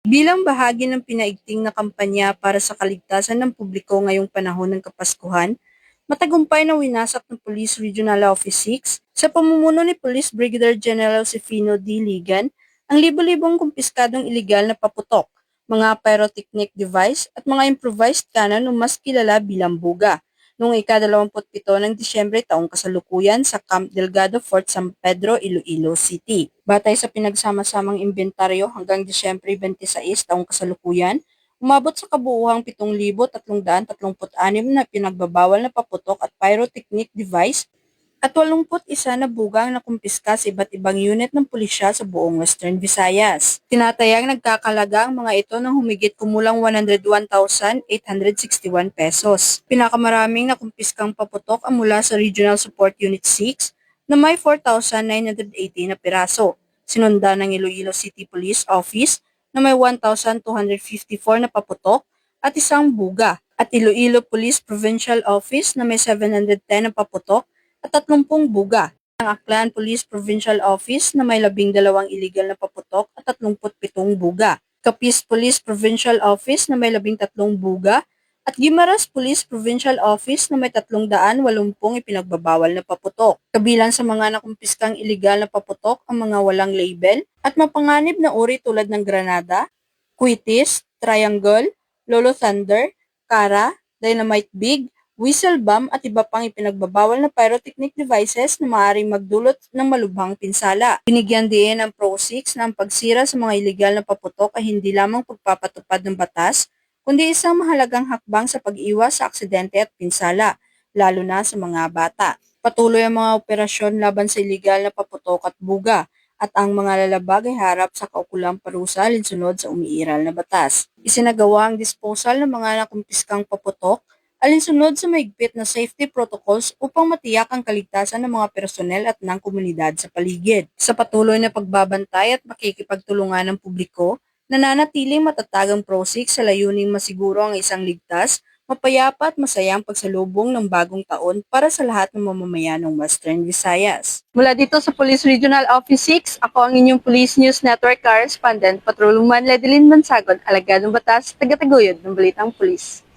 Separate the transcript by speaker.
Speaker 1: Bilang bahagi ng pinaigting na kampanya para sa kaligtasan ng publiko ngayong panahon ng Kapaskuhan, matagumpay na winasak ng Police Regional Office 6 sa pamumuno ni Police Brigadier General Sifino D. Ligan ang libo-libong kumpiskadong iligal na paputok, mga pyrotechnic device at mga improvised cannon o mas kilala bilang buga noong ika-27 ng Disyembre taong kasalukuyan sa Camp Delgado, Fort San Pedro, Iloilo City. Batay sa pinagsama-samang inventaryo hanggang Disyembre 26 taong kasalukuyan, umabot sa kabuuhang 7,336 na pinagbabawal na paputok at pyrotechnic device at 81 na bugang na kumpiska sa iba't ibang unit ng pulisya sa buong Western Visayas. Tinatayang nagkakalaga ang mga ito ng humigit kumulang 101,861 pesos. Pinakamaraming nakumpiskang paputok ang mula sa Regional Support Unit 6 na may 4,980 na piraso. Sinundan ng Iloilo City Police Office na may 1,254 na paputok at isang buga, at Iloilo Police Provincial Office na may 710 na paputok at 30 buga. Ang Aklan Police Provincial Office na may 12 iligal na paputok at 37 buga. Capiz Police Provincial Office na may 13 buga at Guimaras Police Provincial Office na may 380 ipinagbabawal na paputok. Kabilang sa mga nakumpiskang iligal na paputok ang mga walang label at mapanganib na uri tulad ng granada, kwitis, triangle, lolo thunder, kara, dynamite big, whistle bomb at iba pang ipinagbabawal na pyrotechnic devices na maaaring magdulot ng malubhang pinsala. Binigyan din ng Pro 6 na ang pagsira sa mga iligal na paputok ay hindi lamang pagpapatupad ng batas, kundi isang mahalagang hakbang sa pag-iwas sa aksidente at pinsala, lalo na sa mga bata. Patuloy ang mga operasyon laban sa iligal na paputok at buga, at ang mga lalabag ay harap sa kaukulang parusa alinsunod sa umiiral na batas. Isinagawa ang disposal ng mga nakumpiskang paputok alinsunod sa mahigpit na safety protocols upang matiyak ang kaligtasan ng mga personel at ng komunidad sa paligid. Sa patuloy na pagbabantay at makikipagtulungan ng publiko, nananatiling matatag ang PRO6 sa layuning masiguro ang isang ligtas, mapayapa at masayang pagsalubong ng bagong taon para sa lahat ng mamamayan ng Western Visayas. Mula dito sa Police Regional Office 6, ako ang inyong Police News Network correspondent, Patrolman Ledeline Mansagod, alagad ng batas, taga-taguyod ng Balitang Pulis.